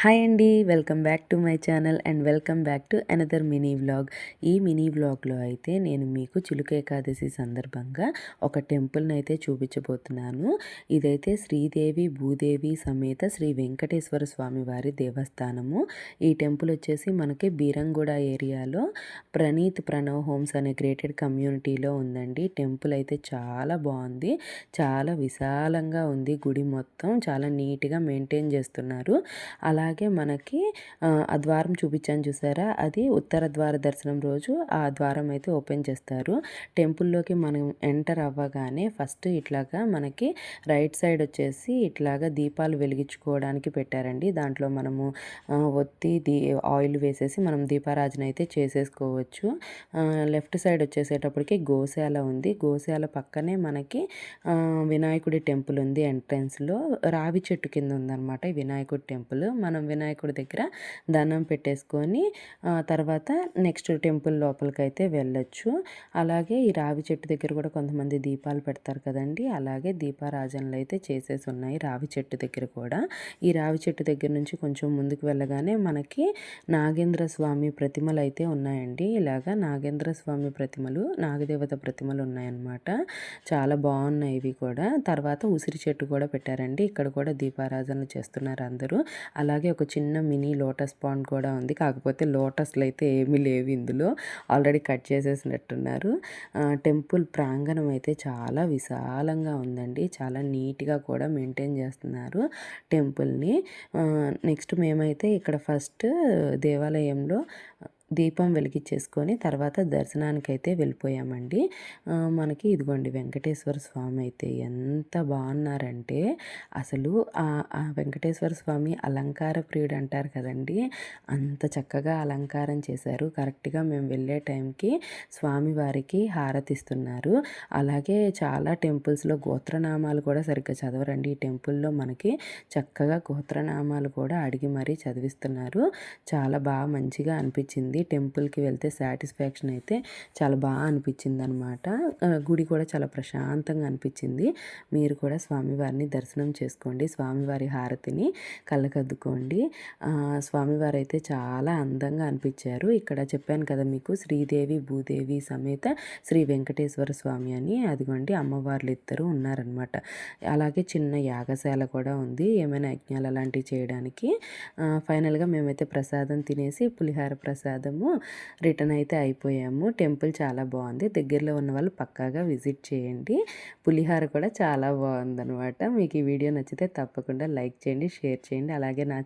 Hi అండి, welcome back to my channel and welcome back to another mini vlog. ఈ mini వ్లాగ్లో అయితే నేను మీకు చిలుక ఏకాదశి సందర్భంగా ఒక టెంపుల్ని అయితే చూపించబోతున్నాను. ఇదైతే శ్రీదేవి భూదేవి సమేత శ్రీ వెంకటేశ్వర స్వామి వారి దేవస్థానము. ఈ టెంపుల్ వచ్చేసి మనకి బీరంగూడ ఏరియాలో ప్రణీత్ ప్రణవ్ హోమ్స్ అనే క్రియేటెడ్ కమ్యూనిటీలో ఉందండి. టెంపుల్ అయితే చాలా బాగుంది, చాలా విశాలంగా ఉంది. గుడి మొత్తం చాలా నీట్గా మెయింటైన్ చేస్తున్నారు. అలాగే మనకి ఆ ద్వారం చూపించాను చూసారా, అది ఉత్తర ద్వార దర్శనం రోజు ఆ ద్వారం అయితే ఓపెన్ చేస్తారు. టెంపుల్లోకి మనం ఎంటర్ అవ్వగానే ఫస్ట్ ఇట్లాగా మనకి రైట్ సైడ్ వచ్చేసి ఇట్లాగా దీపాలు వెలిగించుకోవడానికి పెట్టారండి. దాంట్లో మనము ఒత్తి ఆయిల్ వేసేసి మనం దీపారాజన అయితే చేసేసుకోవచ్చు. లెఫ్ట్ సైడ్ వచ్చేసేటప్పటికి గోశాల ఉంది. గోశాల పక్కనే మనకి వినాయకుడి టెంపుల్ ఉంది. ఎంట్రన్స్లో రావి చెట్టు కింద ఉందన్నమాట ఈ వినాయకుడి టెంపుల్. మనం వినాయకుడి దగ్గర దండం పెట్టేసుకొని తర్వాత నెక్స్ట్ టెంపుల్ లోపలికి అయితే వెళ్ళొచ్చు. అలాగే ఈ రావి చెట్టు దగ్గర కూడా కొంతమంది దీపాలు పెడతారు కదండి, అలాగే దీపారాజనలు అయితే చేసేసి ఉన్నాయి రావి చెట్టు దగ్గర కూడా. ఈ రావి చెట్టు దగ్గర నుంచి కొంచెం ముందుకు వెళ్ళగానే మనకి నాగేంద్ర స్వామి ప్రతిమలు అయితే ఉన్నాయండి. ఇలాగా నాగేంద్ర స్వామి ప్రతిమలు, నాగదేవత ప్రతిమలు ఉన్నాయన్నమాట. చాలా బాగున్నాయి ఇవి కూడా. తర్వాత ఉసిరి చెట్టు కూడా పెట్టారండి. ఇక్కడ కూడా దీపారాధన చేస్తున్నారు అందరూ. అలాగే ఒక చిన్న మినీ లోటస్ పాండ్ కూడా ఉంది. కాకపోతే లోటస్లు అయితే ఏమీ లేవు ఇందులో, ఆల్రెడీ కట్ చేసేసినట్టున్నారు. టెంపుల్ ప్రాంగణం అయితే చాలా విశాలంగా ఉందండి. చాలా నీట్గా కూడా మెయింటైన్ చేస్తున్నారు టెంపుల్ని. నెక్స్ట్ మేమైతే ఇక్కడ ఫస్ట్ దేవాలయంలో దీపం వెలిగించేసుకొని తర్వాత దర్శనానికి అయితే వెళ్ళిపోయామండి. మనకి ఇదిగోండి వెంకటేశ్వర స్వామి అయితే ఎంత బాగున్నారంటే అసలు ఆ వెంకటేశ్వర స్వామి అలంకార ప్రియుడు అంటారు కదండి, అంత చక్కగా అలంకారం చేశారు. కరెక్ట్గా మేము వెళ్ళే టైంకి స్వామివారికి హారతిస్తున్నారు. అలాగే చాలా టెంపుల్స్లో గోత్రనామాలు కూడా సరిగ్గా చదవరండి. ఈ టెంపుల్లో మనకి చక్కగా గోత్రనామాలు కూడా అడిగి మరీ చదివిస్తున్నారు. చాలా బాగా మంచిగా అనిపించింది. టెంపుల్కి వెళ్తే సాటిస్ఫాక్షన్ అయితే చాలా బాగా అనిపించింది అనమాట. గుడి కూడా చాలా ప్రశాంతంగా అనిపించింది. మీరు కూడా స్వామివారిని దర్శనం చేసుకోండి, స్వామివారి హారతిని కళ్ళకద్దుకోండి. స్వామివారు అయితే చాలా అందంగా అనిపించారు. ఇక్కడ చెప్పాను కదా మీకు, శ్రీదేవి భూదేవి సమేత శ్రీ వెంకటేశ్వర స్వామి అని. అదిగోండి అమ్మవార్లు ఇద్దరు ఉన్నారనమాట. అలాగే చిన్న యాగశాల కూడా ఉంది, ఏమైనా యజ్ఞాలు అలాంటివి చేయడానికి. ఫైనల్గా మేమైతే ప్రసాదం తినేసి పులిహార ప్రసాదము రిటర్న్ అయితే అయిపోయాము. టెంపుల్ చాలా బాగుంది, దగ్గరలో ఉన్న వాళ్ళు పక్కాగా విజిట్ చేయండి. పులిహార కూడా చాలా బాగుందనమాట. మీకు ఈ వీడియో నచ్చితే తప్పకుండా లైక్ చేయండి, షేర్ చేయండి. అలాగే నా